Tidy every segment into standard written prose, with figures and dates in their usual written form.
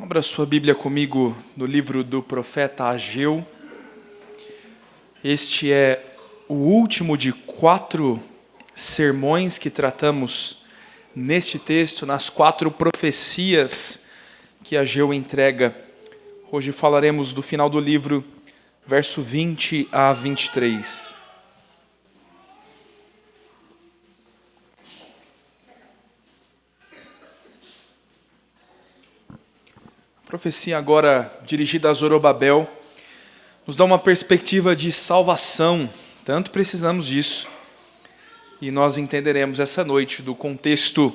Abra sua Bíblia comigo no livro do profeta Ageu. Este é o último de 4 sermões que tratamos neste texto, nas 4 profecias que Ageu entrega. Hoje falaremos do final do livro, verso 20 a 23. A profecia agora dirigida a Zorobabel nos dá uma perspectiva de salvação, tanto precisamos disso. E nós entenderemos essa noite do contexto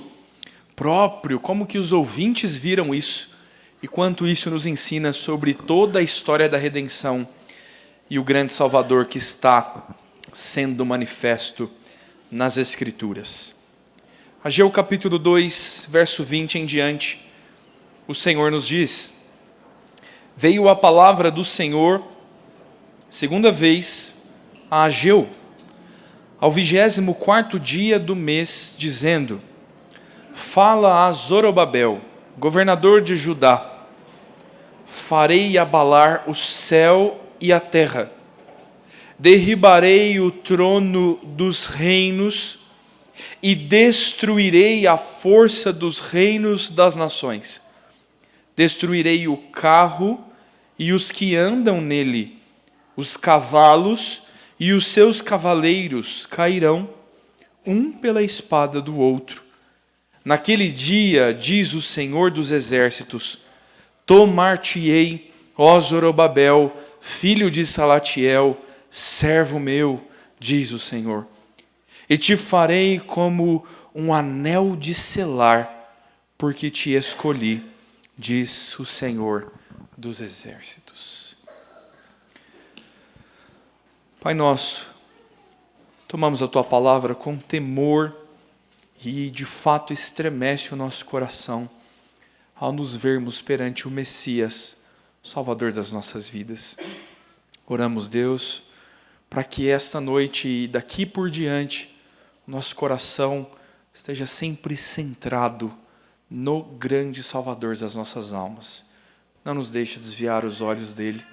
próprio, como que os ouvintes viram isso e quanto isso nos ensina sobre toda a história da redenção e o grande Salvador que está sendo manifesto nas Escrituras. Ageu capítulo 2, verso 20 em diante. O Senhor nos diz: veio a palavra do Senhor, segunda vez, a Ageu, ao 24º dia do mês, dizendo: fala a Zorobabel, governador de Judá, farei abalar o céu e a terra, derribarei o trono dos reinos e destruirei a força dos reinos das nações. Destruirei o carro e os que andam nele, os cavalos e os seus cavaleiros cairão, um pela espada do outro. Naquele dia, diz o Senhor dos Exércitos, tomar-te-ei, ó Zorobabel, filho de Salatiel, servo meu, diz o Senhor, e te farei como um anel de selar, porque te escolhi, diz o Senhor dos Exércitos. Pai nosso, tomamos a Tua palavra com temor e de fato estremece o nosso coração ao nos vermos perante o Messias, Salvador das nossas vidas. Oramos, Deus, para que esta noite e daqui por diante o nosso coração esteja sempre centrado no grande Salvador das nossas almas. Não nos deixe desviar os olhos dele,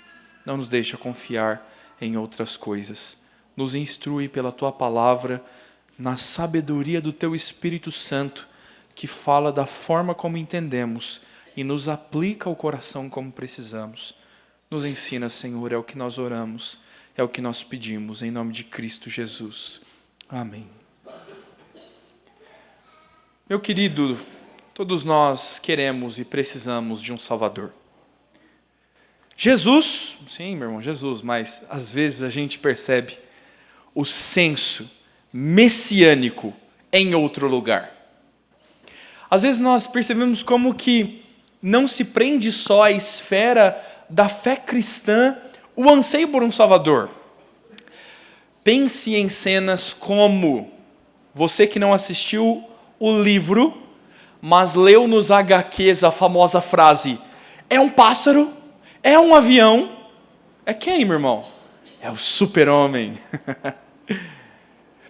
não nos deixe confiar em outras coisas. Nos instrui pela Tua palavra, na sabedoria do Teu Espírito Santo, que fala da forma como entendemos e nos aplica ao coração como precisamos. Nos ensina, Senhor, é o que nós oramos, é o que nós pedimos, em nome de Cristo Jesus. Amém. Meu querido, todos nós queremos e precisamos de um Salvador. Jesus, sim, meu irmão, Jesus, mas às vezes a gente percebe o senso messiânico em outro lugar. Às vezes nós percebemos como que não se prende só à esfera da fé cristã o anseio por um Salvador. Pense em cenas como você que não assistiu o livro, mas leu nos HQs a famosa frase: é um pássaro, é um avião. É quem, meu irmão? É o Super-Homem.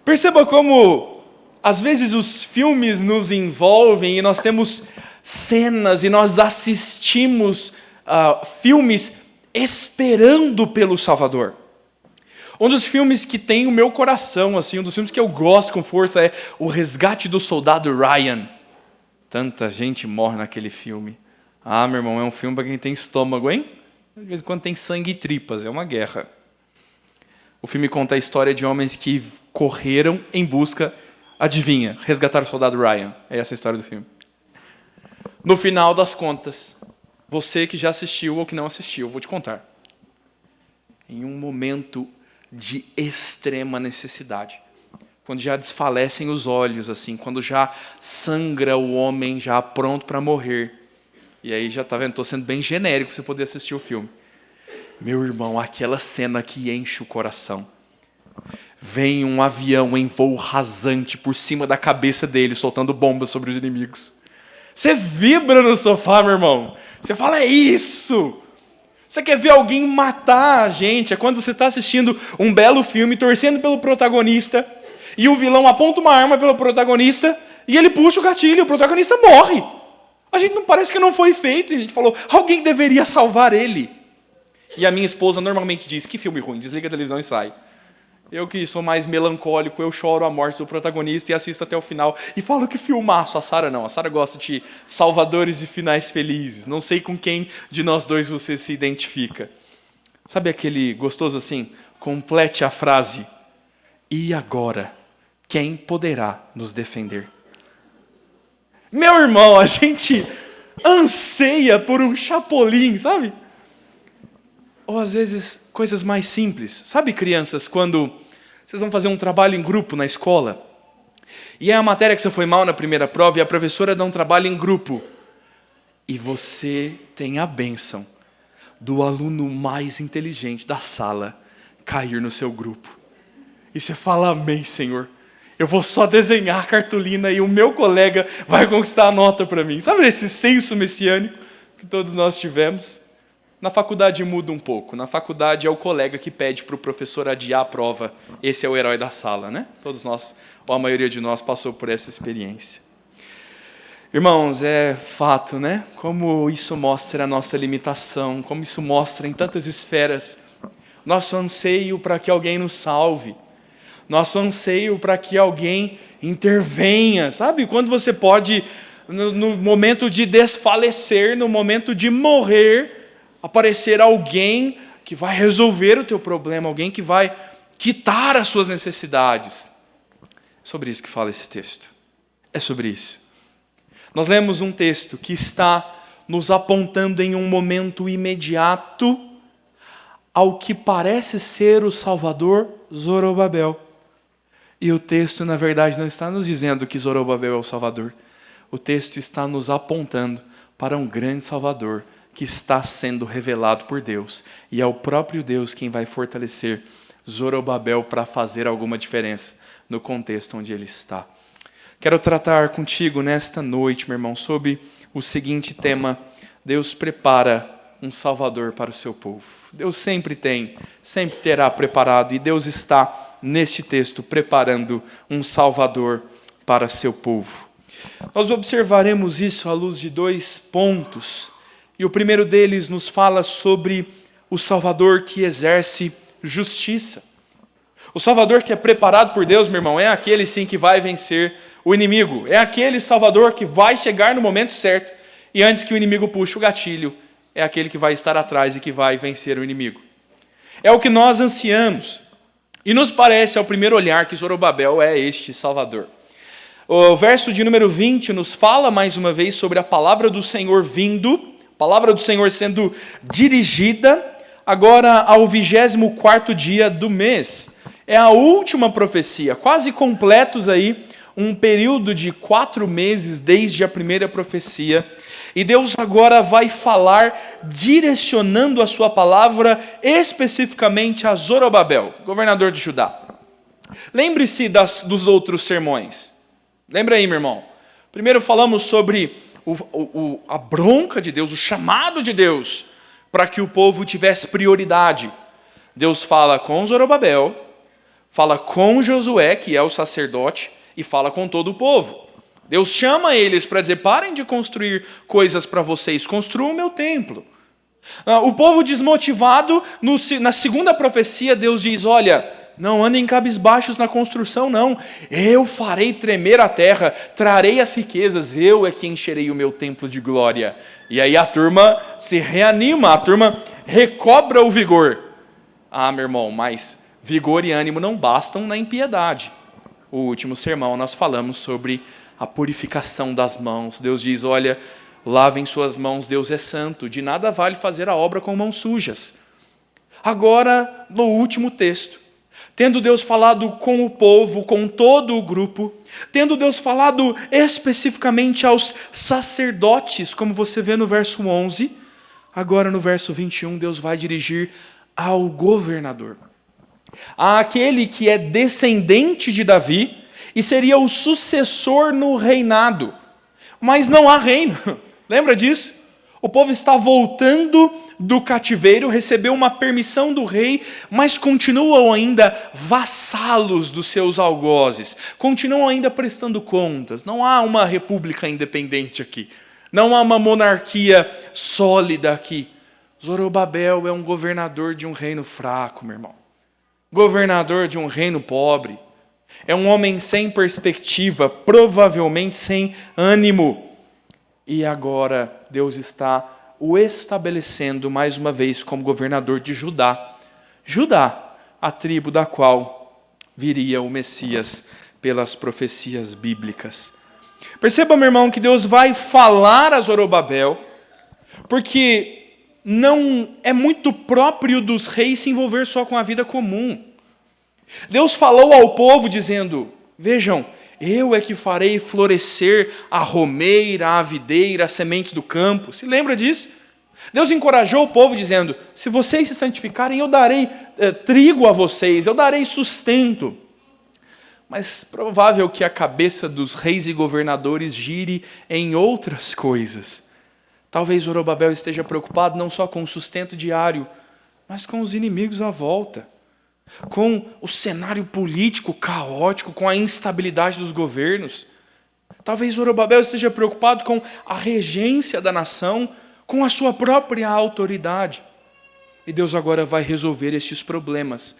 Perceba como, às vezes, os filmes nos envolvem e nós temos cenas e nós assistimos filmes esperando pelo Salvador. Um dos filmes que tem o meu coração, assim, um dos filmes que eu gosto com força é O Resgate do Soldado Ryan. Tanta gente morre naquele filme. Ah, meu irmão, é um filme para quem tem estômago, hein? De vez em quando tem sangue e tripas, é uma guerra. O filme conta a história de homens que correram em busca, adivinha, resgatar o soldado Ryan. É essa a história do filme. No final das contas, você que já assistiu ou que não assistiu, eu vou te contar. Em um momento de extrema necessidade, quando já desfalecem os olhos, assim, quando já sangra o homem, já pronto para morrer. E aí já tá vendo, estou sendo bem genérico para você poder assistir o filme. Meu irmão, aquela cena que enche o coração. Vem um avião em voo rasante por cima da cabeça dele, soltando bombas sobre os inimigos. Você vibra no sofá, meu irmão. Você fala, é isso! Você quer ver alguém matar a gente? É quando você está assistindo um belo filme, torcendo pelo protagonista, e o vilão aponta uma arma pelo protagonista, e ele puxa o gatilho, o protagonista morre. A gente não parece que não foi feito. E a gente falou, alguém deveria salvar ele. E a minha esposa normalmente diz, que filme ruim, desliga a televisão e sai. Eu que sou mais melancólico, eu choro a morte do protagonista e assisto até o final. E falo que filmaço. A Sara não. A Sara gosta de salvadores e finais felizes. Não sei com quem de nós dois você se identifica. Sabe aquele gostoso assim? Complete a frase. E agora, quem poderá nos defender? Meu irmão, a gente anseia por um chapolim, sabe? Ou às vezes coisas mais simples. Sabe, crianças, quando vocês vão fazer um trabalho em grupo na escola, e é a matéria que você foi mal na primeira prova, e a professora dá um trabalho em grupo, e você tem a bênção do aluno mais inteligente da sala cair no seu grupo. E você fala, amém, Senhor. Eu vou só desenhar a cartolina e o meu colega vai conquistar a nota para mim. Sabe esse senso messiânico que todos nós tivemos? Na faculdade muda um pouco. Na faculdade é o colega que pede para o professor adiar a prova. Esse é o herói da sala, né? Todos nós, ou a maioria de nós, passou por essa experiência. Irmãos, é fato, né? Como isso mostra a nossa limitação, como isso mostra em tantas esferas. Nosso anseio para que alguém nos salve. Nosso anseio para que alguém intervenha. Sabe? Quando você pode, no momento de desfalecer, no momento de morrer, aparecer alguém que vai resolver o teu problema, alguém que vai quitar as suas necessidades. É sobre isso que fala esse texto. É sobre isso. Nós lemos um texto que está nos apontando em um momento imediato ao que parece ser o Salvador Zorobabel. E o texto, na verdade, não está nos dizendo que Zorobabel é o Salvador. O texto está nos apontando para um grande Salvador que está sendo revelado por Deus. E é o próprio Deus quem vai fortalecer Zorobabel para fazer alguma diferença no contexto onde ele está. Quero tratar contigo nesta noite, meu irmão, sobre o seguinte tema: Deus prepara um Salvador para o seu povo. Deus sempre terá preparado, e Deus está, neste texto, preparando um Salvador para seu povo. Nós observaremos isso à luz de 2 pontos, e o primeiro deles nos fala sobre o Salvador que exerce justiça. O Salvador que é preparado por Deus, meu irmão, é aquele sim que vai vencer o inimigo. É aquele Salvador que vai chegar no momento certo, e antes que o inimigo puxe o gatilho, é aquele que vai estar atrás e que vai vencer o inimigo. É o que nós ansiamos. E nos parece, ao primeiro olhar, que Zorobabel é este Salvador. O verso de número 20 nos fala mais uma vez sobre a palavra do Senhor vindo, a palavra do Senhor sendo dirigida, agora ao 24º dia do mês. É a última profecia, quase completos aí, um período de 4 meses desde a primeira profecia. E Deus agora vai falar, direcionando a sua palavra especificamente a Zorobabel, governador de Judá. Lembre-se dos outros sermões. Lembra aí, meu irmão. Primeiro falamos sobre a bronca de Deus, o chamado de Deus, para que o povo tivesse prioridade. Deus fala com Zorobabel, fala com Josué, que é o sacerdote, e fala com todo o povo. Deus chama eles para dizer, parem de construir coisas para vocês, construam o meu templo. O povo desmotivado, na segunda profecia, Deus diz, olha, não andem cabisbaixos na construção, não. Eu farei tremer a terra, trarei as riquezas, eu é que encherei o meu templo de glória. E aí a turma se reanima, a turma recobra o vigor. Ah, meu irmão, mas vigor e ânimo não bastam na impiedade. O último sermão nós falamos sobre a purificação das mãos. Deus diz, olha, lavem suas mãos, Deus é santo, de nada vale fazer a obra com mãos sujas. Agora, no último texto, tendo Deus falado com o povo, com todo o grupo, tendo Deus falado especificamente aos sacerdotes, como você vê no verso 11, agora no verso 21, Deus vai dirigir ao governador, àquele que é descendente de Davi, e seria o sucessor no reinado. Mas não há reino. Lembra disso? O povo está voltando do cativeiro, recebeu uma permissão do rei, mas continuam ainda vassalos dos seus algozes. Continuam ainda prestando contas. Não há uma república independente aqui. Não há uma monarquia sólida aqui. Zorobabel é um governador de um reino fraco, meu irmão. Governador de um reino pobre. É um homem sem perspectiva, provavelmente sem ânimo. E agora Deus está o estabelecendo mais uma vez como governador de Judá. Judá, a tribo da qual viria o Messias pelas profecias bíblicas. Perceba, meu irmão, que Deus vai falar a Zorobabel, porque não é muito próprio dos reis se envolver só com a vida comum. Deus falou ao povo dizendo, vejam, eu é que farei florescer a romeira, a videira, as sementes do campo. Se lembra disso? Deus encorajou o povo dizendo, se vocês se santificarem, eu darei trigo a vocês, eu darei sustento. Mas provável que a cabeça dos reis e governadores gire em outras coisas. Talvez Zorobabel esteja preocupado não só com o sustento diário, mas com os inimigos à volta. Com o cenário político caótico, com a instabilidade dos governos. Talvez Zorobabel esteja preocupado com a regência da nação, com a sua própria autoridade. E Deus agora vai resolver estes problemas,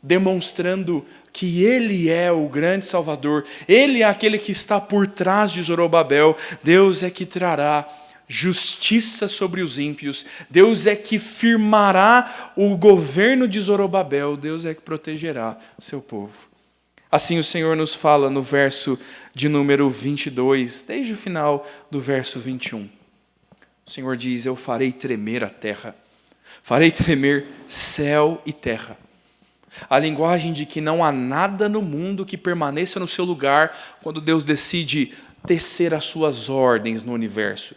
demonstrando que Ele é o grande Salvador, Ele é aquele que está por trás de Zorobabel. Deus é que trará justiça sobre os ímpios, Deus é que firmará o governo de Zorobabel, Deus é que protegerá seu povo. Assim o Senhor nos fala no verso de número 22, desde o final do verso 21. O Senhor diz, eu farei tremer a terra, farei tremer céu e terra. A linguagem de que não há nada no mundo que permaneça no seu lugar quando Deus decide tecer as suas ordens no universo.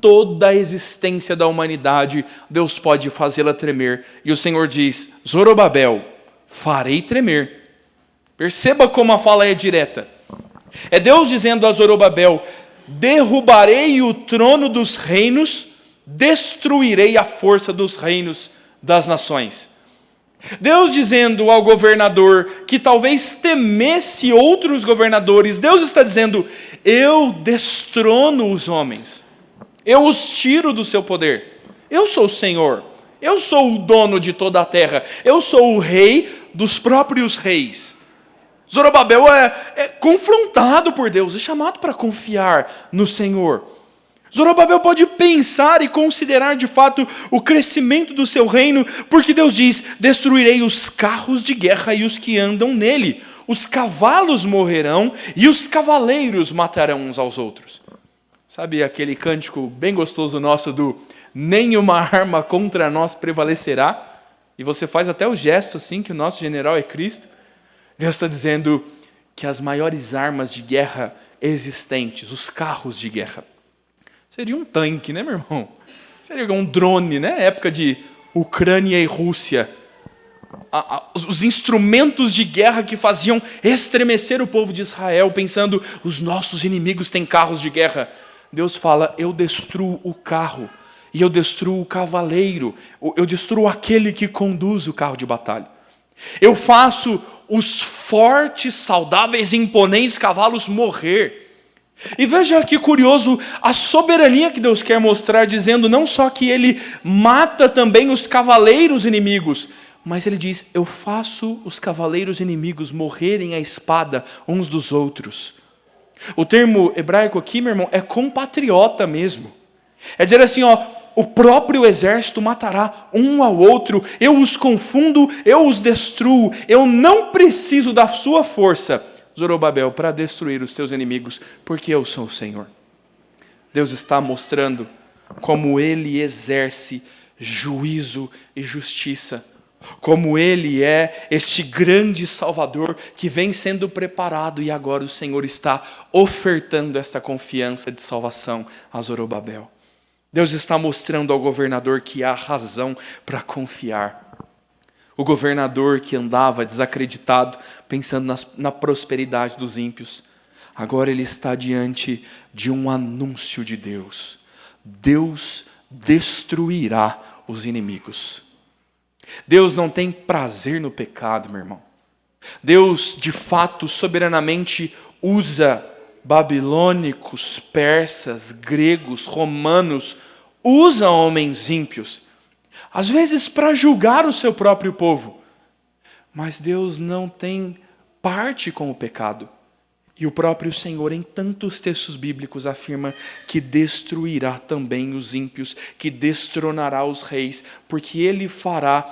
Toda a existência da humanidade, Deus pode fazê-la tremer. E o Senhor diz, Zorobabel, farei tremer. Perceba como a fala é direta. É Deus dizendo a Zorobabel, derrubarei o trono dos reinos, destruirei a força dos reinos das nações. Deus dizendo ao governador que talvez temesse outros governadores, Deus está dizendo, eu destrono os homens. Eu os tiro do seu poder. Eu sou o Senhor. Eu sou o dono de toda a terra. Eu sou o rei dos próprios reis. Zorobabel é confrontado por Deus, é chamado para confiar no Senhor. Zorobabel pode pensar e considerar de fato o crescimento do seu reino, porque Deus diz, destruirei os carros de guerra e os que andam nele. Os cavalos morrerão e os cavaleiros matarão uns aos outros. Sabe aquele cântico bem gostoso nosso do nenhuma arma contra nós prevalecerá? E você faz até o gesto assim que o nosso general é Cristo. Deus está dizendo que as maiores armas de guerra existentes, os carros de guerra, seria um tanque, né, meu irmão? Seria um drone, né? Época de Ucrânia e Rússia. Os instrumentos de guerra que faziam estremecer o povo de Israel, pensando, os nossos inimigos têm carros de guerra. Deus fala, eu destruo o carro, e eu destruo o cavaleiro, eu destruo aquele que conduz o carro de batalha. Eu faço os fortes, saudáveis e imponentes cavalos morrer. E veja que curioso a soberania que Deus quer mostrar, dizendo não só que Ele mata também os cavaleiros inimigos, mas Ele diz, eu faço os cavaleiros inimigos morrerem à espada uns dos outros. O termo hebraico aqui, meu irmão, é compatriota mesmo. É dizer assim, o próprio exército matará um ao outro, eu os confundo, eu os destruo, eu não preciso da sua força, Zorobabel, para destruir os seus inimigos, porque eu sou o Senhor. Deus está mostrando como Ele exerce juízo e justiça, como Ele é este grande Salvador que vem sendo preparado e agora o Senhor está ofertando esta confiança de salvação a Zorobabel. Deus está mostrando ao governador que há razão para confiar. O governador que andava desacreditado, pensando na prosperidade dos ímpios, agora ele está diante de um anúncio de Deus. Deus destruirá os inimigos. Deus não tem prazer no pecado, meu irmão. Deus, de fato, soberanamente usa babilônicos, persas, gregos, romanos usam homens ímpios, às vezes para julgar o seu próprio povo. Mas Deus não tem parte com o pecado. E o próprio Senhor, em tantos textos bíblicos, afirma que destruirá também os ímpios, que destronará os reis, porque Ele fará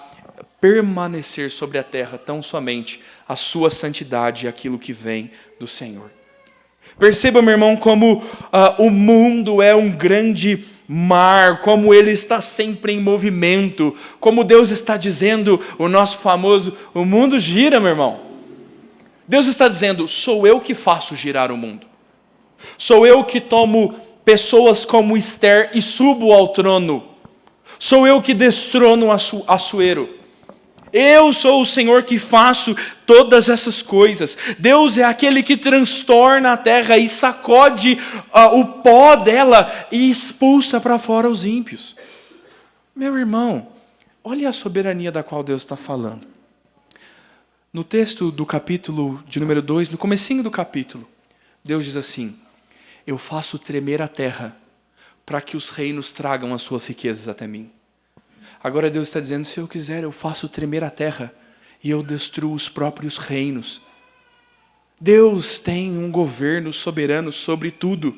permanecer sobre a terra tão somente a sua santidade e aquilo que vem do Senhor. Perceba, meu irmão, como o mundo é um grande mar, como ele está sempre em movimento, como Deus está dizendo, o nosso famoso, o mundo gira, meu irmão. Deus está dizendo, sou eu que faço girar o mundo. Sou eu que tomo pessoas como Esther e subo ao trono. Sou eu que destrono o Assuero. Eu sou o Senhor que faço todas essas coisas. Deus é aquele que transtorna a terra e sacode o pó dela e expulsa para fora os ímpios. Meu irmão, olha a soberania da qual Deus está falando. No texto do capítulo de número 2, no comecinho do capítulo, Deus diz assim, eu faço tremer a terra para que os reinos tragam as suas riquezas até mim. Agora Deus está dizendo, se eu quiser, eu faço tremer a terra e eu destruo os próprios reinos. Deus tem um governo soberano sobre tudo.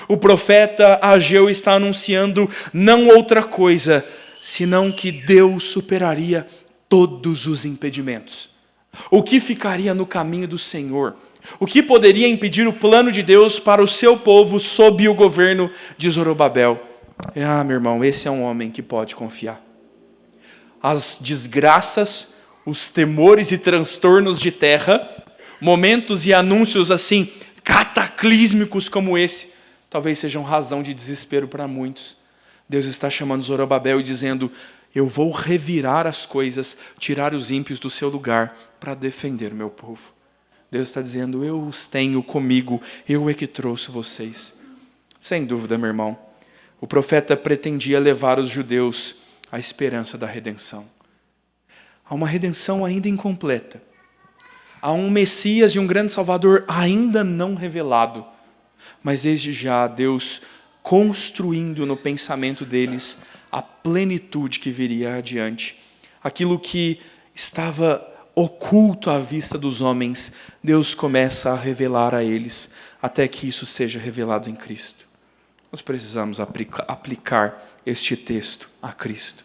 O profeta Ageu está anunciando não outra coisa, senão que Deus superaria todos os impedimentos. O que ficaria no caminho do Senhor? O que poderia impedir o plano de Deus para o seu povo sob o governo de Zorobabel? Meu irmão, esse é um homem que pode confiar. As desgraças, os temores e transtornos de terra, momentos e anúncios assim, cataclísmicos como esse, talvez sejam razão de desespero para muitos. Deus está chamando Zorobabel e dizendo, eu vou revirar as coisas, tirar os ímpios do seu lugar para defender o meu povo. Deus está dizendo, eu os tenho comigo, eu é que trouxe vocês. Sem dúvida, meu irmão, o profeta pretendia levar os judeus à esperança da redenção. Há uma redenção ainda incompleta. Há um Messias e um grande Salvador ainda não revelado. Mas desde já Deus construindo no pensamento deles a plenitude que viria adiante. Aquilo que estava oculto à vista dos homens, Deus começa a revelar a eles, até que isso seja revelado em Cristo. Nós precisamos aplicar este texto a Cristo.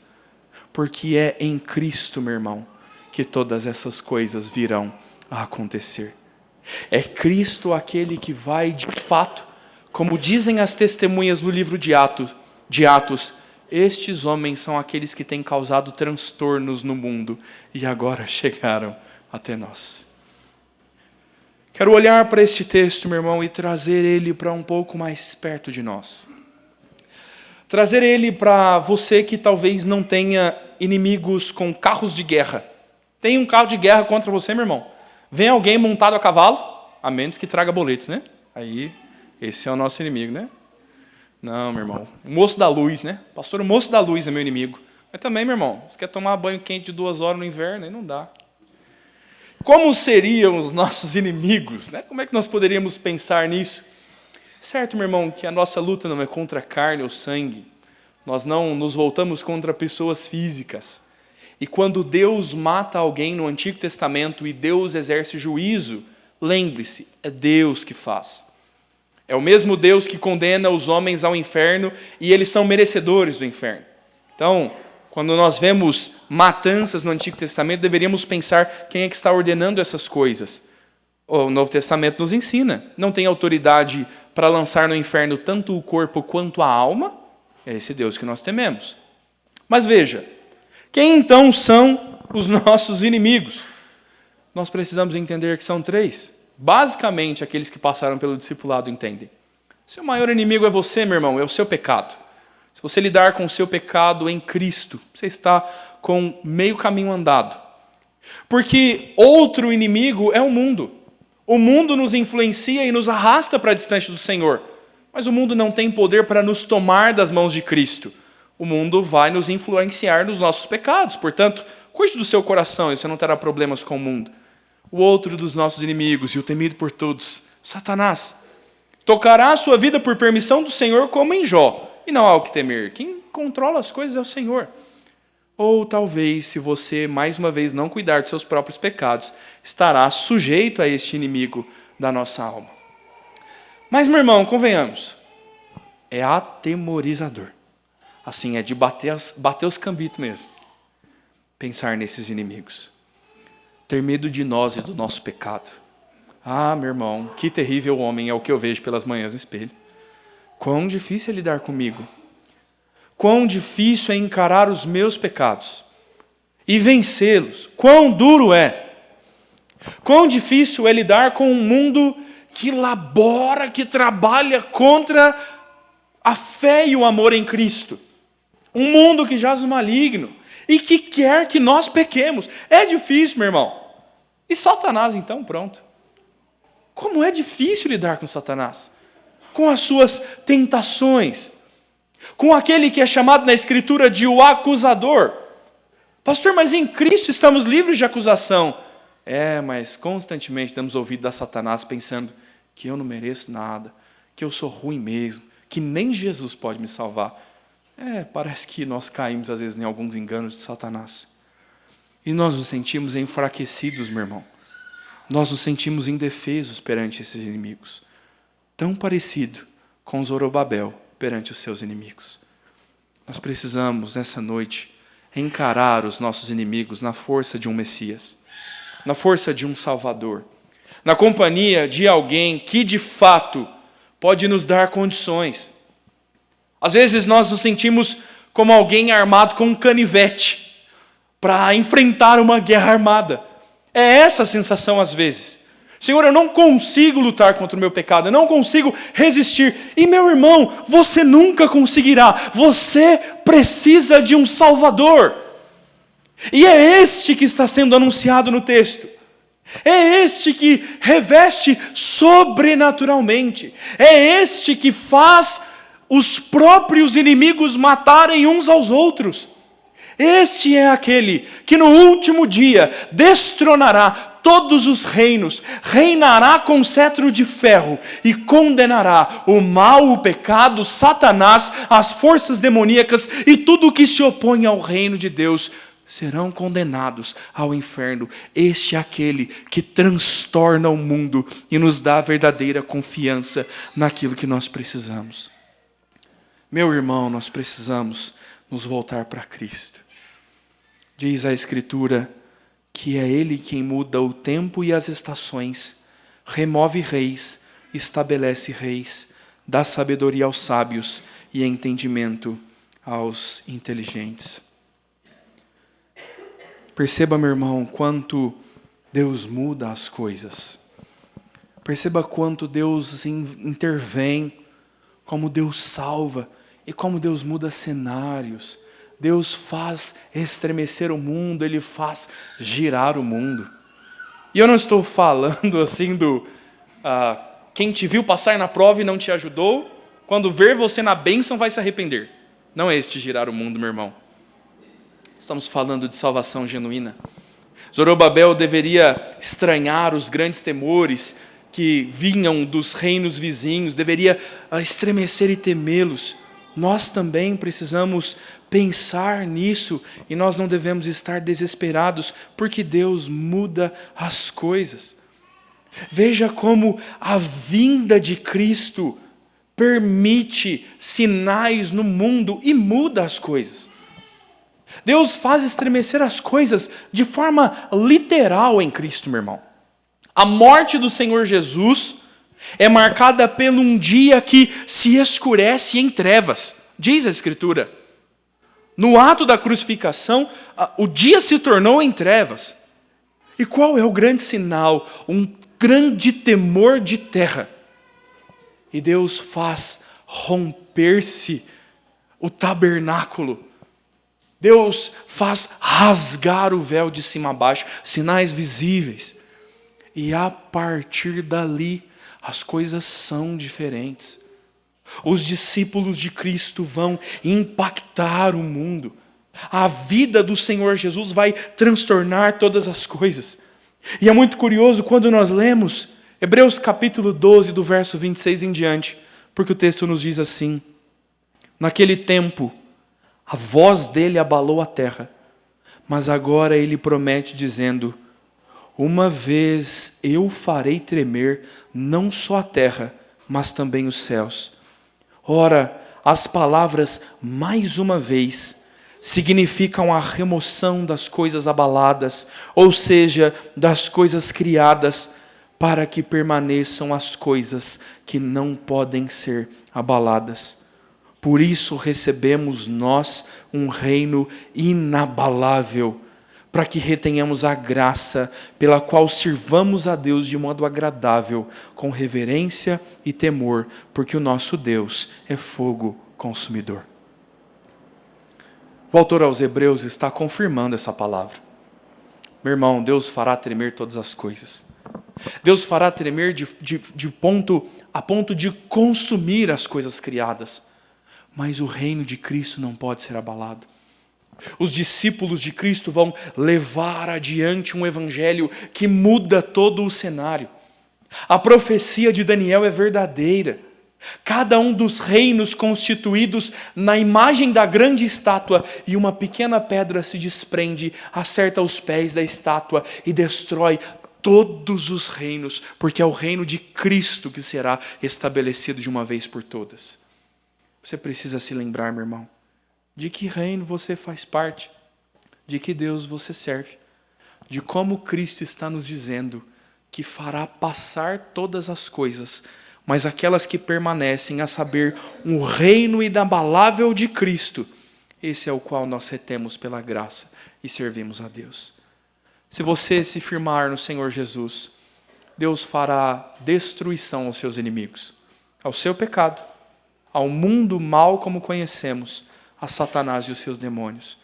Porque é em Cristo, meu irmão, que todas essas coisas virão a acontecer. É Cristo aquele que vai, de fato, como dizem as testemunhas no livro de Atos, estes homens são aqueles que têm causado transtornos no mundo e agora chegaram até nós. Quero olhar para este texto, meu irmão, e trazer ele para um pouco mais perto de nós. Trazer ele para você que talvez não tenha inimigos com carros de guerra. Tem um carro de guerra contra você, meu irmão? Vem alguém montado a cavalo, a menos que traga boletos, né? Aí, esse é o nosso inimigo, né? Não, meu irmão. O moço da luz, né? Pastor, o moço da luz é meu inimigo. Mas também, meu irmão, você quer tomar banho quente de 2 horas no inverno? Aí não dá. Como seriam os nossos inimigos? Né? Como é que nós poderíamos pensar nisso? Certo, meu irmão, que a nossa luta não é contra carne ou sangue. Nós não nos voltamos contra pessoas físicas. E quando Deus mata alguém no Antigo Testamento e Deus exerce juízo, lembre-se, é Deus que faz. É o mesmo Deus que condena os homens ao inferno e eles são merecedores do inferno. Então, quando nós vemos matanças no Antigo Testamento, deveríamos pensar quem é que está ordenando essas coisas. O Novo Testamento nos ensina. Não tem autoridade para lançar no inferno tanto o corpo quanto a alma. É esse Deus que nós tememos. Mas veja, quem então são os nossos inimigos? Nós precisamos entender que são 3. Basicamente, aqueles que passaram pelo discipulado entendem. Seu maior inimigo é você, meu irmão, é o seu pecado. Se você lidar com o seu pecado em Cristo, você está com meio caminho andado. Porque outro inimigo é o mundo. O mundo nos influencia e nos arrasta para distante do Senhor. Mas o mundo não tem poder para nos tomar das mãos de Cristo. O mundo vai nos influenciar nos nossos pecados. Portanto, cuide do seu coração e você não terá problemas com o mundo. O outro dos nossos inimigos, e o temido por todos, Satanás. Tocará a sua vida por permissão do Senhor, como em Jó. E não há o que temer. Quem controla as coisas é o Senhor. Ou talvez, se você, mais uma vez, não cuidar dos seus próprios pecados, estará sujeito a este inimigo da nossa alma. Mas, meu irmão, convenhamos, é atemorizador. Assim, é de bater os cambitos mesmo. Pensar nesses inimigos. Ter medo de nós e do nosso pecado. Ah, meu irmão, que terrível homem é o que eu vejo pelas manhãs no espelho. Quão difícil é lidar comigo. Quão difícil é encarar os meus pecados e vencê-los. Quão duro é. Quão difícil é lidar com um mundo que labora, que trabalha contra a fé e o amor em Cristo. Um mundo que jaz no maligno e que quer que nós pequemos. É difícil, meu irmão. E Satanás, então, pronto. Como é difícil lidar com Satanás, com as suas tentações, com aquele que é chamado na Escritura de o acusador. Pastor, mas em Cristo estamos livres de acusação. Mas constantemente damos ouvido a Satanás pensando que eu não mereço nada, que eu sou ruim mesmo, que nem Jesus pode me salvar. Parece que nós caímos às vezes em alguns enganos de Satanás. E nós nos sentimos enfraquecidos, meu irmão. Nós nos sentimos indefesos perante esses inimigos. Tão parecido com Zorobabel perante os seus inimigos. Nós precisamos, nessa noite, encarar os nossos inimigos na força de um Messias, na força de um Salvador, na companhia de alguém que, de fato, pode nos dar condições. Às vezes nós nos sentimos como alguém armado com um canivete para enfrentar uma guerra armada. É essa a sensação às vezes. Senhor, eu não consigo lutar contra o meu pecado, eu não consigo resistir. E meu irmão, você nunca conseguirá. Você precisa de um Salvador. E é este que está sendo anunciado no texto. É este que reveste sobrenaturalmente. É este que faz os próprios inimigos matarem uns aos outros. Este é aquele que no último dia destronará todos os reinos, reinará com cetro de ferro e condenará o mal, o pecado, Satanás, as forças demoníacas e tudo o que se opõe ao reino de Deus serão condenados ao inferno. Este é aquele que transtorna o mundo e nos dá a verdadeira confiança naquilo que nós precisamos. Meu irmão, nós precisamos nos voltar para Cristo. Diz a Escritura que é Ele quem muda o tempo e as estações, remove reis, estabelece reis, dá sabedoria aos sábios e entendimento aos inteligentes. Perceba, meu irmão, quanto Deus muda as coisas. Perceba quanto Deus intervém, como Deus salva e como Deus muda cenários. Deus faz estremecer o mundo, Ele faz girar o mundo. E eu não estou falando assim do quem te viu passar na prova e não te ajudou, quando ver você na bênção vai se arrepender. Não é este girar o mundo, meu irmão. Estamos falando de salvação genuína. Zorobabel deveria estranhar os grandes temores que vinham dos reinos vizinhos, deveria estremecer e temê-los. Nós também precisamos pensar nisso e nós não devemos estar desesperados porque Deus muda as coisas. Veja como a vinda de Cristo permite sinais no mundo e muda as coisas. Deus faz estremecer as coisas de forma literal em Cristo, meu irmão. A morte do Senhor Jesus é marcada por um dia que se escurece em trevas. Diz a Escritura. No ato da crucificação, o dia se tornou em trevas. E qual é o grande sinal? Um grande temor de terra. E Deus faz romper-se o tabernáculo. Deus faz rasgar o véu de cima a baixo, sinais visíveis. E a partir dali, as coisas são diferentes. Os discípulos de Cristo vão impactar o mundo. A vida do Senhor Jesus vai transtornar todas as coisas. E é muito curioso quando nós lemos Hebreus capítulo 12, do verso 26 em diante, porque o texto nos diz assim: naquele tempo, a voz dele abalou a terra, mas agora ele promete dizendo: uma vez eu farei tremer não só a terra, mas também os céus. Ora, as palavras mais uma vez significam a remoção das coisas abaladas, ou seja, das coisas criadas, para que permaneçam as coisas que não podem ser abaladas. Por isso recebemos nós um reino inabalável, para que retenhamos a graça pela qual sirvamos a Deus de modo agradável, com reverência e temor, porque o nosso Deus é fogo consumidor. O autor aos Hebreus está confirmando essa palavra. Meu irmão, Deus fará tremer todas as coisas. Deus fará tremer a ponto de consumir as coisas criadas. Mas o reino de Cristo não pode ser abalado. Os discípulos de Cristo vão levar adiante um evangelho que muda todo o cenário. A profecia de Daniel é verdadeira. Cada um dos reinos constituídos na imagem da grande estátua, e uma pequena pedra se desprende, acerta os pés da estátua e destrói todos os reinos, porque é o reino de Cristo que será estabelecido de uma vez por todas. Você precisa se lembrar, meu irmão, de que reino você faz parte, de que Deus você serve, de como Cristo está nos dizendo que fará passar todas as coisas, mas aquelas que permanecem, a saber, um reino inabalável de Cristo, esse é o qual nós retemos pela graça e servimos a Deus. Se você se firmar no Senhor Jesus, Deus fará destruição aos seus inimigos, ao seu pecado, ao mundo mal como conhecemos, a Satanás e os seus demônios.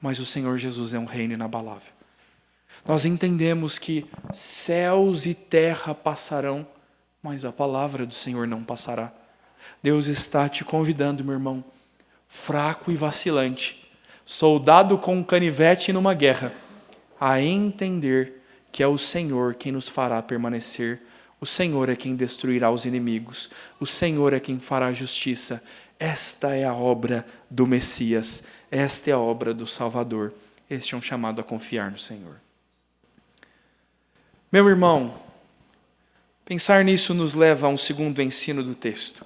Mas o Senhor Jesus é um reino inabalável. Nós entendemos que céus e terra passarão, mas a palavra do Senhor não passará. Deus está te convidando, meu irmão, fraco e vacilante, soldado com um canivete numa guerra, a entender que é o Senhor quem nos fará permanecer. O Senhor é quem destruirá os inimigos. O Senhor é quem fará justiça. Esta é a obra do Messias. Esta é a obra do Salvador. Este é um chamado a confiar no Senhor. Meu irmão, pensar nisso nos leva a um segundo ensino do texto.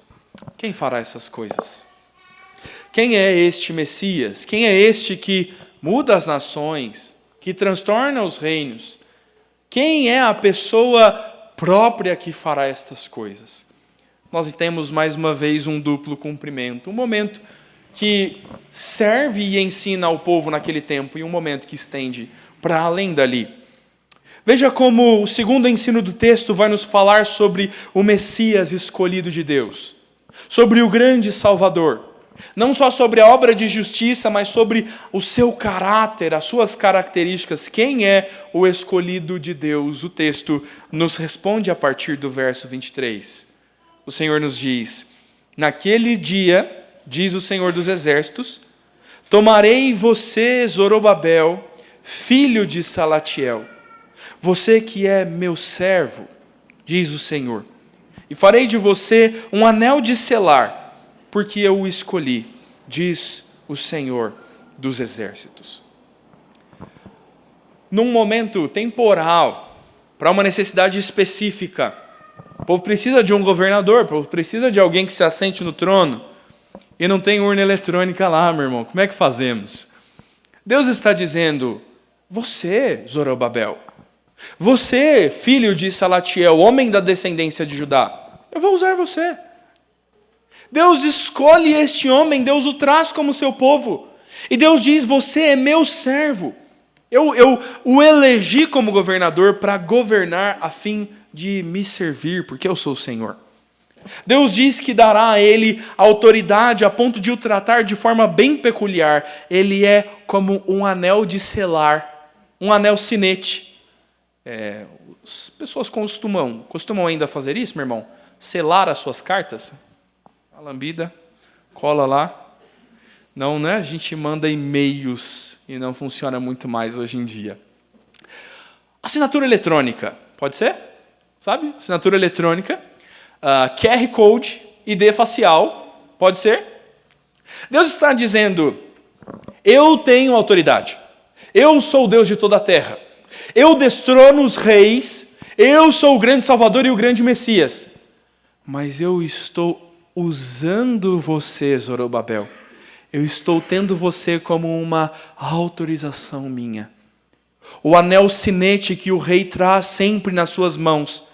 Quem fará essas coisas? Quem é este Messias? Quem é este que muda as nações, que transtorna os reinos? Quem é a pessoa própria que fará estas coisas? Nós temos mais uma vez um duplo cumprimento. Um momento que serve e ensina ao povo naquele tempo e um momento que estende para além dali. Veja como o segundo ensino do texto vai nos falar sobre o Messias escolhido de Deus, sobre o grande Salvador. Não só sobre a obra de justiça, mas sobre o seu caráter, as suas características. Quem é o escolhido de Deus? O texto nos responde a partir do verso 23. O Senhor nos diz: naquele dia, diz o Senhor dos Exércitos, tomarei você, Zorobabel, filho de Salatiel, você que é meu servo, diz o Senhor, e farei de você um anel de selar, porque eu o escolhi, diz o Senhor dos Exércitos. Num momento temporal, para uma necessidade específica, o povo precisa de um governador, o povo precisa de alguém que se assente no trono, e não tem urna eletrônica lá, meu irmão, como é que fazemos? Deus está dizendo: você, Zorobabel, você, filho de Salatiel, homem da descendência de Judá, eu vou usar você. Deus escolhe este homem, Deus o traz como seu povo. E Deus diz: você é meu servo. Eu o elegi como governador para governar a fim de me servir, porque eu sou o Senhor. Deus diz que dará a ele autoridade a ponto de o tratar de forma bem peculiar. Ele é como um anel de selar, um anel sinete. As pessoas costumam ainda fazer isso, meu irmão? Selar as suas cartas? A lambida, cola lá. Não, né? A gente manda e-mails e não funciona muito mais hoje em dia. Assinatura eletrônica, pode ser? sabe? Assinatura eletrônica, QR Code, ID facial, pode ser? Deus está dizendo, eu tenho autoridade, eu sou o Deus de toda a terra, eu destrono os reis, eu sou o grande Salvador e o grande Messias, mas eu estou usando você, Zorobabel, eu estou tendo você como uma autorização minha. O anel sinete que o rei traz sempre nas suas mãos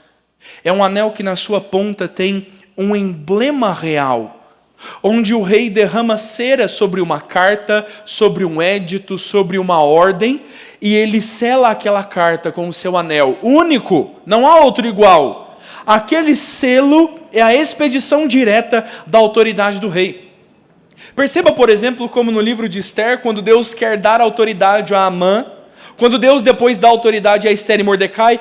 é um anel que na sua ponta tem um emblema real, onde o rei derrama cera sobre uma carta, sobre um édito, sobre uma ordem, e ele sela aquela carta com o seu anel único, não há outro igual. Aquele selo é a expedição direta da autoridade do rei. Perceba, por exemplo, como no livro de Esther, quando Deus quer dar autoridade a Amã, quando Deus depois dá autoridade a Esther e Mordecai,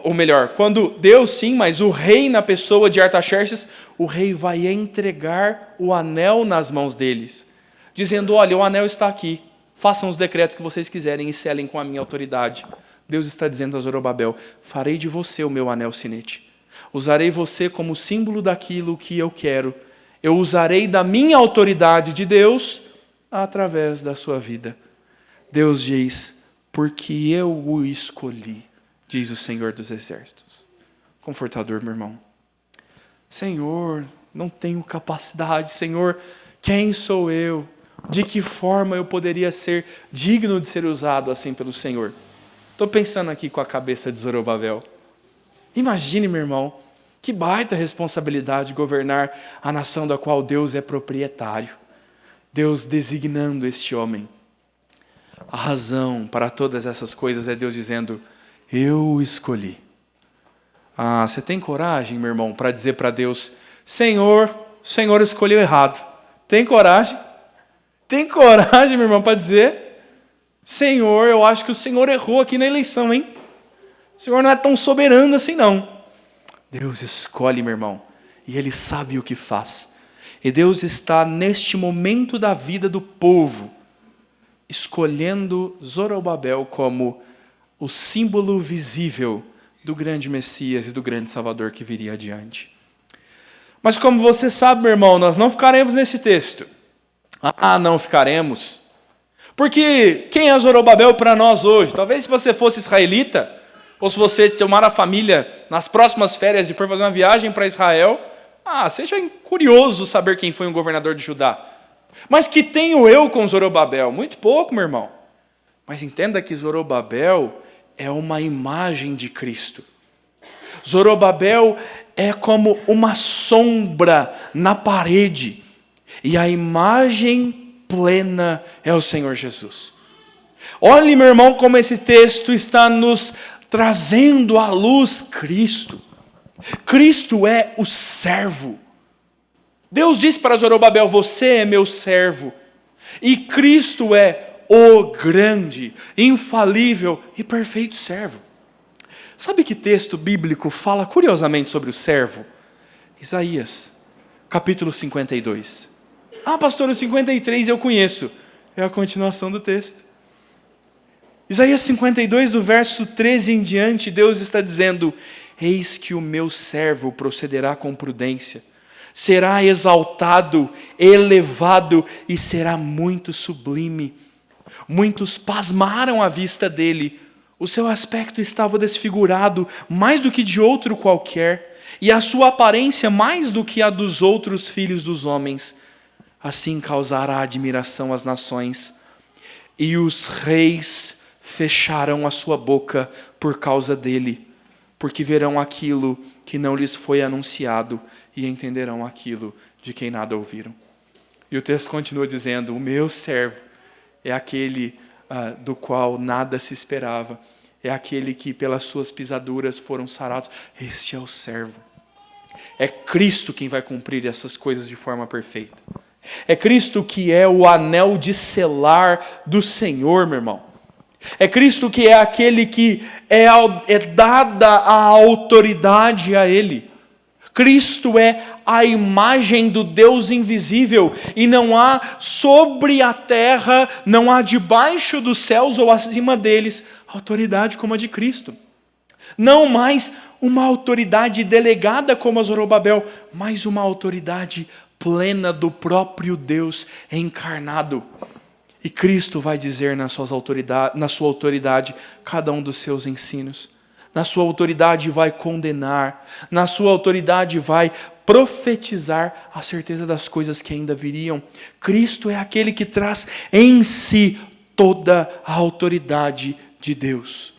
ou melhor, quando Deus sim, mas o rei na pessoa de Artaxerxes, o rei vai entregar o anel nas mãos deles, dizendo, olha, o anel está aqui, façam os decretos que vocês quiserem e selem com a minha autoridade. Deus está dizendo a Zorobabel, farei de você o meu anel sinete, usarei você como símbolo daquilo que eu quero, eu usarei da minha autoridade de Deus através da sua vida. Deus diz, porque eu o escolhi, diz o Senhor dos Exércitos. Confortador, meu irmão. Senhor, não tenho capacidade. Senhor, quem sou eu? De que forma eu poderia ser digno de ser usado assim pelo Senhor? Estou pensando aqui com a cabeça de Zorobabel. Imagine, meu irmão, que baita responsabilidade governar a nação da qual Deus é proprietário. Deus designando este homem. A razão para todas essas coisas é Deus dizendo, eu o escolhi. Você tem coragem, meu irmão, para dizer para Deus, Senhor, o Senhor escolheu errado. Tem coragem? Tem coragem, meu irmão, para dizer, Senhor, eu acho que o Senhor errou aqui na eleição, hein? O Senhor não é tão soberano assim, não. Deus escolhe, meu irmão, e Ele sabe o que faz. E Deus está neste momento da vida do povo, escolhendo Zorobabel como o símbolo visível do grande Messias e do grande Salvador que viria adiante. Mas como você sabe, meu irmão, nós não ficaremos nesse texto. Não ficaremos. Porque quem é Zorobabel para nós hoje? Talvez se você fosse israelita, ou se você tomar a família nas próximas férias e for fazer uma viagem para Israel, seja curioso saber quem foi um governador de Judá. Mas que tenho eu com Zorobabel? Muito pouco, meu irmão. Mas entenda que Zorobabel é uma imagem de Cristo. Zorobabel é como uma sombra na parede. E a imagem plena é o Senhor Jesus. Olhe, meu irmão, como esse texto está nos trazendo à luz Cristo. Cristo é o servo. Deus diz para Zorobabel, você é meu servo. E Cristo é o grande, infalível e perfeito servo. Sabe que texto bíblico fala curiosamente sobre o servo? Isaías, capítulo 52. Pastor, o 53 eu conheço. É a continuação do texto. Isaías 52, do verso 13 em diante, Deus está dizendo, eis que o meu servo procederá com prudência, será exaltado, elevado e será muito sublime. Muitos pasmaram à vista dele, o seu aspecto estava desfigurado mais do que de outro qualquer, e a sua aparência mais do que a dos outros filhos dos homens. Assim causará admiração às nações, e os reis fecharão a sua boca por causa dele, porque verão aquilo que não lhes foi anunciado e entenderão aquilo de quem nada ouviram. E o texto continua dizendo, o meu servo é aquele do qual nada se esperava, é aquele que pelas suas pisaduras foram sarados. Este é o servo. É Cristo quem vai cumprir essas coisas de forma perfeita. É Cristo que é o anel de selar do Senhor, meu irmão. É Cristo que é aquele que é dada a autoridade a Ele. Cristo é a imagem do Deus invisível, e não há sobre a terra, não há debaixo dos céus ou acima deles, autoridade como a de Cristo. Não mais uma autoridade delegada como a Zorobabel, mas uma autoridade plena do próprio Deus encarnado. E Cristo vai dizer na sua autoridade cada um dos seus ensinos. Na sua autoridade vai condenar, na sua autoridade vai profetizar a certeza das coisas que ainda viriam. Cristo é aquele que traz em si toda a autoridade de Deus.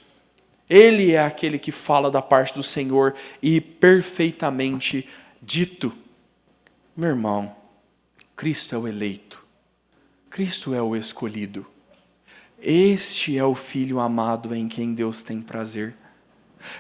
Ele é aquele que fala da parte do Senhor e perfeitamente dito. Meu irmão, Cristo é o eleito. Cristo é o escolhido. Este é o Filho amado em quem Deus tem prazer.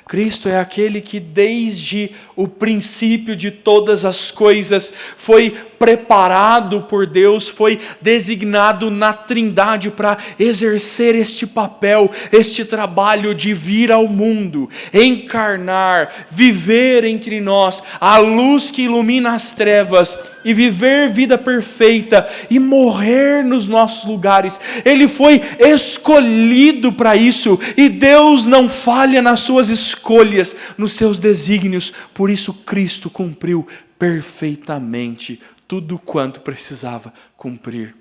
Cristo é aquele que desde o princípio de todas as coisas foi preparado por Deus, foi designado na Trindade para exercer este papel, este trabalho de vir ao mundo, encarnar, viver entre nós, a luz que ilumina as trevas e viver vida perfeita e morrer nos nossos lugares. Ele foi escolhido para isso e Deus não falha nas suas escolhas, nos seus desígnios. Por isso Cristo cumpriu perfeitamente tudo quanto precisava cumprir.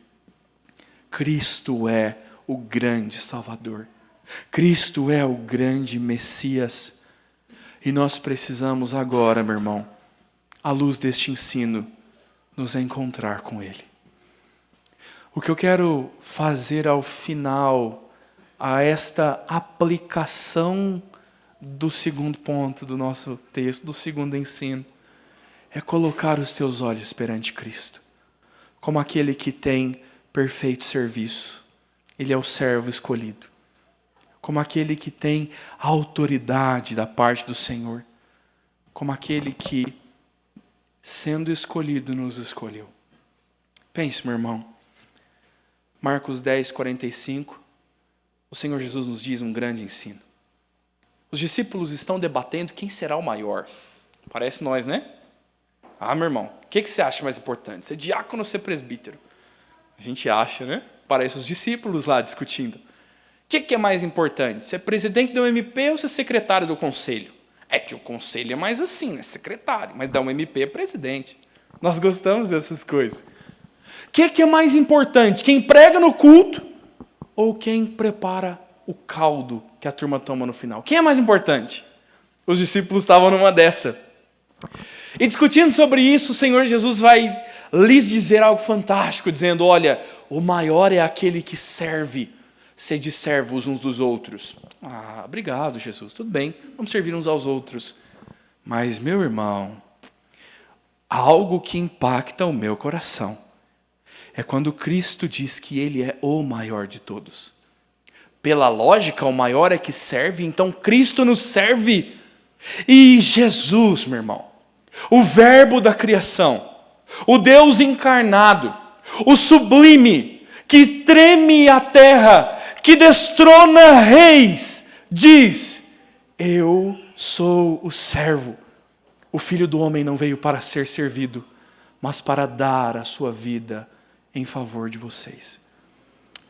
Cristo é o grande Salvador. Cristo é o grande Messias. E nós precisamos agora, meu irmão, à luz deste ensino, nos encontrar com Ele. O que eu quero fazer ao final, a esta aplicação do segundo ponto do nosso texto, do segundo ensino, é colocar os teus olhos perante Cristo, como aquele que tem perfeito serviço. Ele é o servo escolhido. Como aquele que tem autoridade da parte do Senhor. Como aquele que, sendo escolhido, nos escolheu. Pense, meu irmão. Marcos 10, 45. O Senhor Jesus nos diz um grande ensino. Os discípulos estão debatendo quem será o maior. Parece nós, né? Ah, meu irmão, o que você acha mais importante? Ser diácono ou ser presbítero? A gente acha, né? Parece os discípulos lá discutindo. O que é mais importante? Ser presidente do MP ou ser secretário do conselho? É que o conselho é mais assim, né? Secretário, mas da UMP é presidente. Nós gostamos dessas coisas. O que é mais importante? Quem prega no culto ou quem prepara o caldo que a turma toma no final? Quem é mais importante? Os discípulos estavam numa dessa. E discutindo sobre isso, o Senhor Jesus vai lhes dizer algo fantástico, dizendo, olha, o maior é aquele que serve, sede servos uns dos outros. Ah, obrigado, Jesus, tudo bem, vamos servir uns aos outros. Mas, meu irmão, algo que impacta o meu coração é quando Cristo diz que Ele é o maior de todos. Pela lógica, o maior é que serve, então Cristo nos serve. E Jesus, meu irmão, o verbo da criação, o Deus encarnado, o sublime, que treme a terra, que destrona reis, diz, eu sou o servo. O Filho do Homem não veio para ser servido, mas para dar a sua vida em favor de vocês.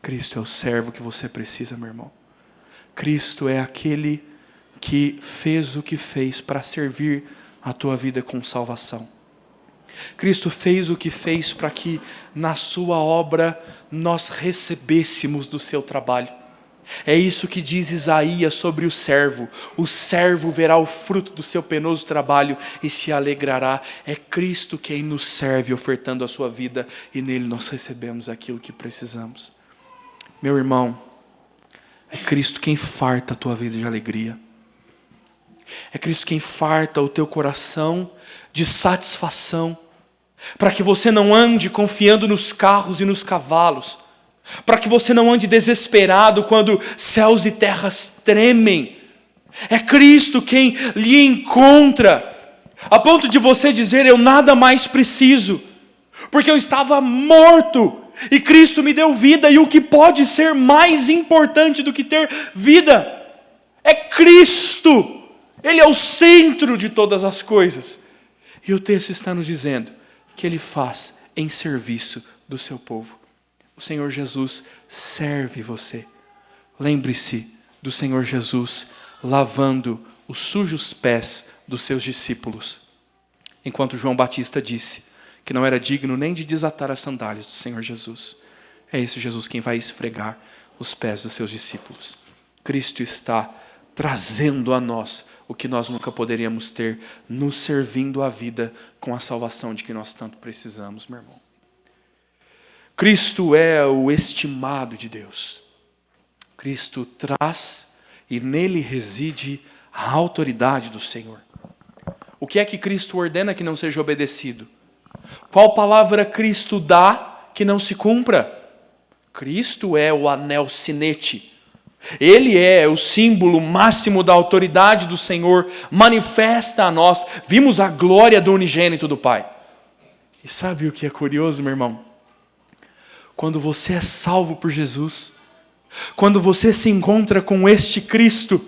Cristo é o servo que você precisa, meu irmão. Cristo é aquele que fez o que fez para servir a tua vida com salvação. Cristo fez o que fez para que na sua obra nós recebêssemos do seu trabalho. É isso que diz Isaías sobre o servo. O servo verá o fruto do seu penoso trabalho e se alegrará. É Cristo quem nos serve ofertando a sua vida e nele nós recebemos aquilo que precisamos. Meu irmão, é Cristo quem farta a tua vida de alegria. É Cristo quem farta o teu coração de satisfação, para que você não ande confiando nos carros e nos cavalos, para que você não ande desesperado quando céus e terras tremem. É Cristo quem lhe encontra, a ponto de você dizer, eu nada mais preciso, porque eu estava morto, e Cristo me deu vida, e o que pode ser mais importante do que ter vida? É Cristo. Ele é o centro de todas as coisas. E o texto está nos dizendo que Ele faz em serviço do seu povo. O Senhor Jesus serve você. Lembre-se do Senhor Jesus lavando os sujos pés dos seus discípulos, enquanto João Batista disse que não era digno nem de desatar as sandálias do Senhor Jesus. É esse Jesus quem vai esfregar os pés dos seus discípulos. Cristo está trazendo a nós o que nós nunca poderíamos ter, nos servindo a vida com a salvação de que nós tanto precisamos, meu irmão. Cristo é o estimado de Deus. Cristo traz e nele reside a autoridade do Senhor. O que é que Cristo ordena que não seja obedecido? Qual palavra Cristo dá que não se cumpra? Cristo é o anel sinete. Ele é o símbolo máximo da autoridade do Senhor, manifesta a nós. Vimos a glória do unigênito do Pai. E sabe o que é curioso, meu irmão? Quando você é salvo por Jesus, quando você se encontra com este Cristo,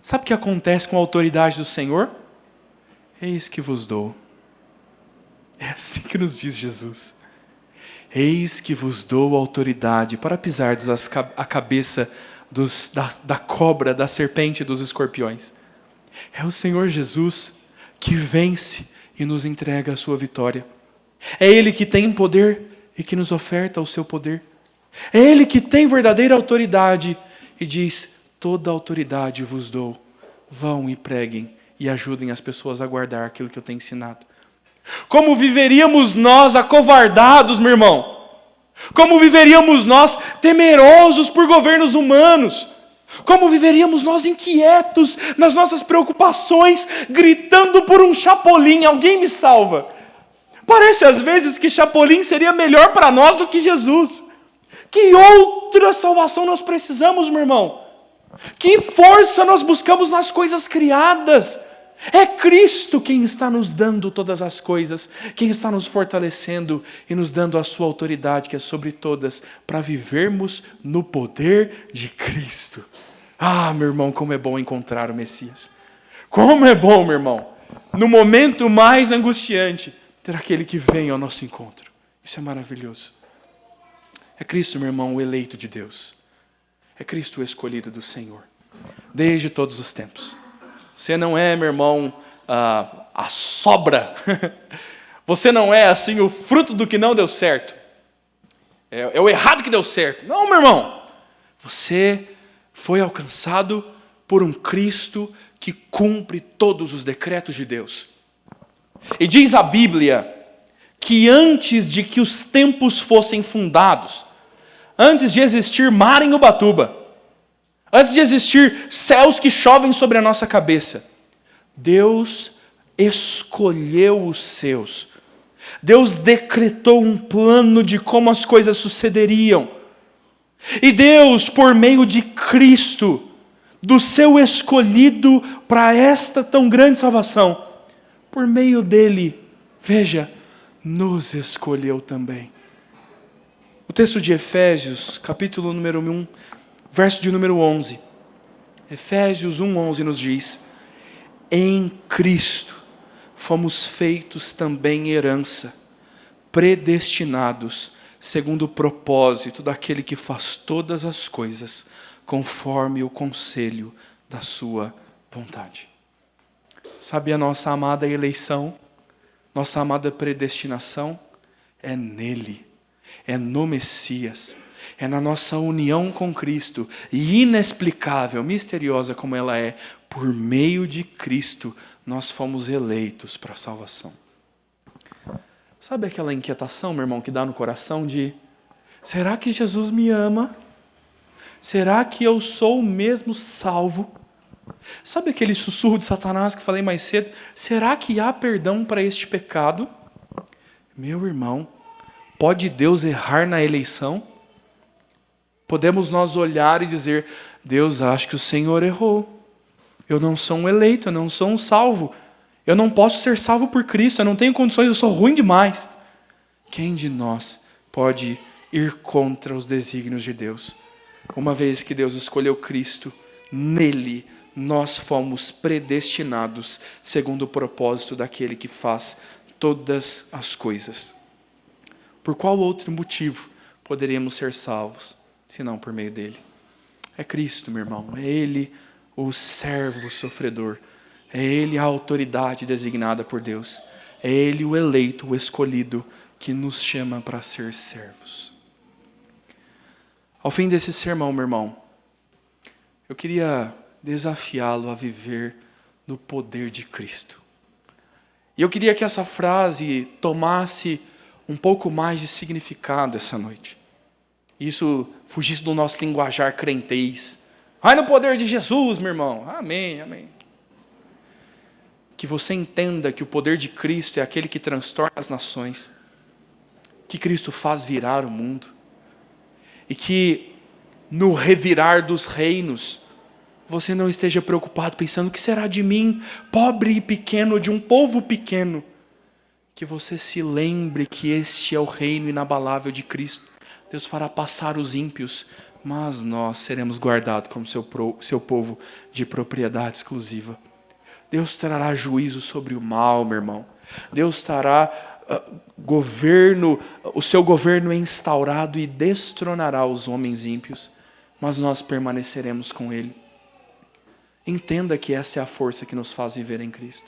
sabe o que acontece com a autoridade do Senhor? Eis que vos dou. É assim que nos diz Jesus. Eis que vos dou autoridade para pisardes a cabeça da cobra, da serpente e dos escorpiões. É o Senhor Jesus que vence e nos entrega a sua vitória. É Ele que tem poder e que nos oferta o seu poder. É Ele que tem verdadeira autoridade e diz: toda autoridade vos dou. Vão e preguem e ajudem as pessoas a guardar aquilo que eu tenho ensinado. Como viveríamos nós acovardados, meu irmão? Como viveríamos nós temerosos por governos humanos? Como viveríamos nós inquietos nas nossas preocupações, gritando por um Chapolin: alguém me salva? Parece às vezes que Chapolin seria melhor para nós do que Jesus. Que outra salvação nós precisamos, meu irmão? Que força nós buscamos nas coisas criadas? É Cristo quem está nos dando todas as coisas, quem está nos fortalecendo e nos dando a sua autoridade, que é sobre todas, para vivermos no poder de Cristo. Ah, meu irmão, como é bom encontrar o Messias. Como é bom, meu irmão, no momento mais angustiante, ter aquele que vem ao nosso encontro. Isso é maravilhoso. É Cristo, meu irmão, o eleito de Deus. É Cristo o escolhido do Senhor, desde todos os tempos. Você não é, meu irmão, a sobra. Você não é, assim, o fruto do que não deu certo. É o errado que deu certo. Não, meu irmão. Você foi alcançado por um Cristo que cumpre todos os decretos de Deus. E diz a Bíblia que antes de que os tempos fossem fundados, antes de existir mar em Ubatuba, antes de existir céus que chovem sobre a nossa cabeça, Deus escolheu os seus. Deus decretou um plano de como as coisas sucederiam. E Deus, por meio de Cristo, do seu escolhido para esta tão grande salvação, por meio dele, veja, nos escolheu também. O texto de Efésios, capítulo número 1, verso de número 11. Efésios 1:11 nos diz: em Cristo fomos feitos também herança, predestinados segundo o propósito daquele que faz todas as coisas conforme o conselho da sua vontade. Sabe a nossa amada eleição, nossa amada predestinação? É nele, é no Messias, é na nossa união com Cristo, e inexplicável, misteriosa como ela é, por meio de Cristo, nós fomos eleitos para a salvação. Sabe aquela inquietação, meu irmão, que dá no coração de: será que Jesus me ama? Será que eu sou mesmo salvo? Sabe aquele sussurro de Satanás que falei mais cedo? Será que há perdão para este pecado? Meu irmão, pode Deus errar na eleição? Podemos nós olhar e dizer: Deus, acho que o Senhor errou. Eu não sou um eleito, eu não sou um salvo. Eu não posso ser salvo por Cristo, eu não tenho condições, eu sou ruim demais. Quem de nós pode ir contra os desígnios de Deus? Uma vez que Deus escolheu Cristo, nele nós fomos predestinados segundo o propósito daquele que faz todas as coisas. Por qual outro motivo poderíamos ser salvos, senão por meio dele? É Cristo, meu irmão, é Ele o servo sofredor. É Ele a autoridade designada por Deus. É Ele o eleito, o escolhido, que nos chama para ser servos. Ao fim desse sermão, meu irmão, eu queria desafiá-lo a viver no poder de Cristo. E eu queria que essa frase tomasse um pouco mais de significado essa noite. Isso fugisse do nosso linguajar crentez. Vai no poder de Jesus, meu irmão. Amém, amém. Que você entenda que o poder de Cristo é aquele que transtorna as nações, que Cristo faz virar o mundo, e que no revirar dos reinos, você não esteja preocupado pensando: o que será de mim, pobre e pequeno, de um povo pequeno? Que você se lembre que este é o reino inabalável de Cristo. Deus fará passar os ímpios, mas nós seremos guardados como seu povo de propriedade exclusiva. Deus trará juízo sobre o mal, meu irmão. Deus trará governo, o seu governo é instaurado e destronará os homens ímpios, mas nós permaneceremos com Ele. Entenda que essa é a força que nos faz viver em Cristo.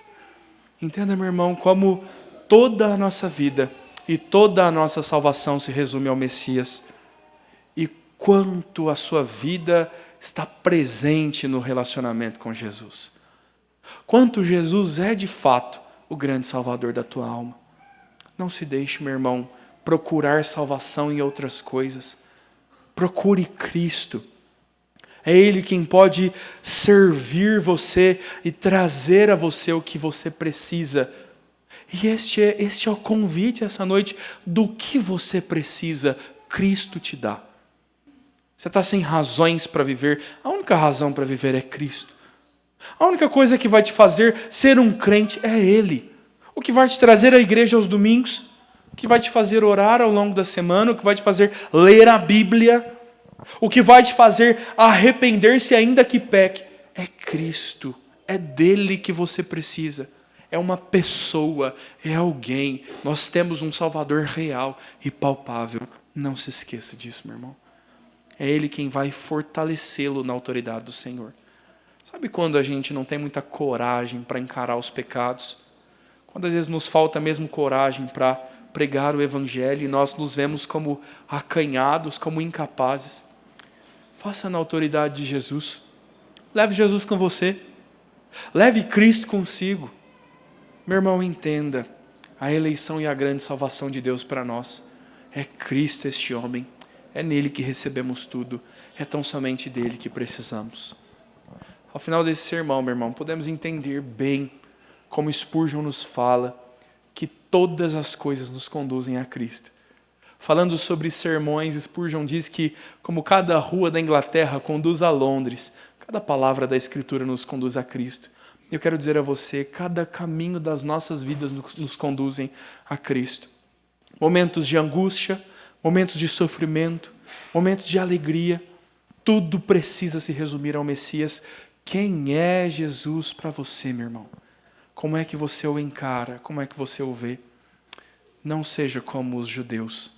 Entenda, meu irmão, como toda a nossa vida e toda a nossa salvação se resume ao Messias. E quanto a sua vida está presente no relacionamento com Jesus. Quanto Jesus é de fato o grande Salvador da tua alma. Não se deixe, meu irmão, procurar salvação em outras coisas. Procure Cristo. É Ele quem pode servir você e trazer a você o que você precisa. E este é o convite essa noite. Do que você precisa, Cristo te dá. Você está sem razões para viver. A única razão para viver é Cristo. A única coisa que vai te fazer ser um crente é Ele. O que vai te trazer à igreja aos domingos, o que vai te fazer orar ao longo da semana, o que vai te fazer ler a Bíblia, o que vai te fazer arrepender-se ainda que peque, é Cristo. É dele que você precisa. É uma pessoa, é alguém. Nós temos um Salvador real e palpável. Não se esqueça disso, meu irmão. É Ele quem vai fortalecê-lo na autoridade do Senhor. Sabe quando a gente não tem muita coragem para encarar os pecados? Quando às vezes nos falta mesmo coragem para pregar o Evangelho e nós nos vemos como acanhados, como incapazes. Faça na autoridade de Jesus. Leve Jesus com você. Leve Cristo consigo. Meu irmão, entenda. A eleição e a grande salvação de Deus para nós é Cristo, este homem. É nele que recebemos tudo. É tão somente dele que precisamos. Ao final desse sermão, meu irmão, podemos entender bem como Spurgeon nos fala que todas as coisas nos conduzem a Cristo. Falando sobre sermões, Spurgeon diz que como cada rua da Inglaterra conduz a Londres, cada palavra da Escritura nos conduz a Cristo. Eu quero dizer a você, cada caminho das nossas vidas nos conduzem a Cristo. Momentos de angústia, momentos de sofrimento, momentos de alegria, tudo precisa se resumir ao Messias. Quem é Jesus para você, meu irmão? Como é que você o encara? Como é que você o vê? Não seja como os judeus.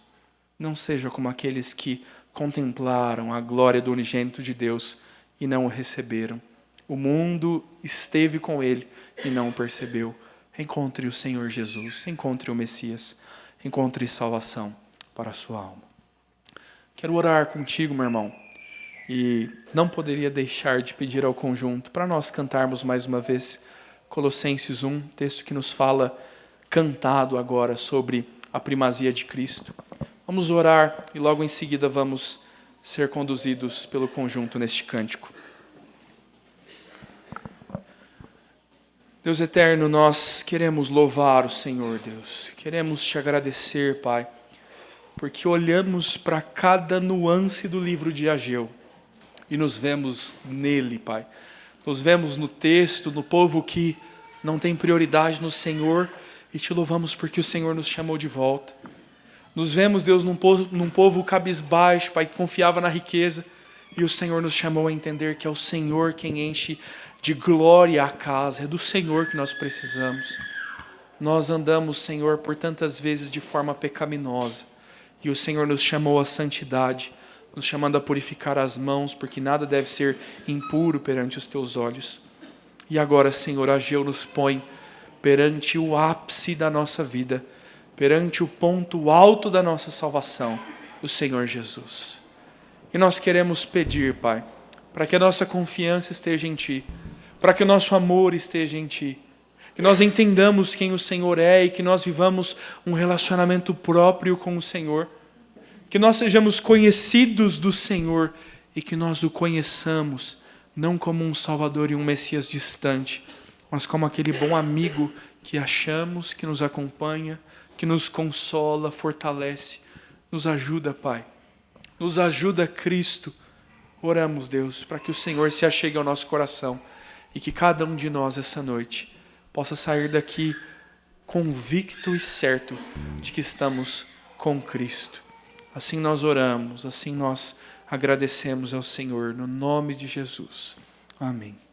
Não seja como aqueles que contemplaram a glória do unigênito de Deus e não o receberam. O mundo esteve com ele e não o percebeu. Encontre o Senhor Jesus, encontre o Messias, encontre salvação para a sua alma. Quero orar contigo, meu irmão, e não poderia deixar de pedir ao conjunto para nós cantarmos mais uma vez Colossenses 1, texto que nos fala, cantado agora, sobre a primazia de Cristo. Vamos orar e logo em seguida vamos ser conduzidos pelo conjunto neste cântico. Deus eterno, nós queremos louvar o Senhor, Deus. Queremos te agradecer, Pai, porque olhamos para cada nuance do livro de Ageu e nos vemos nele, Pai. Nos vemos no texto, no povo que não tem prioridade no Senhor, e te louvamos porque o Senhor nos chamou de volta. Nos vemos, Deus, num povo cabisbaixo, Pai, que confiava na riqueza, e o Senhor nos chamou a entender que é o Senhor quem enche de glória a casa, é do Senhor que nós precisamos. Nós andamos, Senhor, por tantas vezes de forma pecaminosa, e o Senhor nos chamou à santidade. nos chamando a purificar as mãos, porque nada deve ser impuro perante os teus olhos. E agora, Senhor, Ageu nos põe perante o ápice da nossa vida, perante o ponto alto da nossa salvação, o Senhor Jesus. E nós queremos pedir, Pai, para que a nossa confiança esteja em Ti, para que o nosso amor esteja em Ti, que nós entendamos quem o Senhor é e que nós vivamos um relacionamento próprio com o Senhor, que nós sejamos conhecidos do Senhor e que nós o conheçamos, não como um Salvador e um Messias distante, mas como aquele bom amigo que achamos, que nos acompanha, que nos consola, fortalece, nos ajuda, Pai. Nos ajuda, Cristo. Oramos, Deus, para que o Senhor se achegue ao nosso coração e que cada um de nós essa noite possa sair daqui convicto e certo de que estamos com Cristo. Assim nós oramos, assim nós agradecemos ao Senhor, no nome de Jesus. Amém.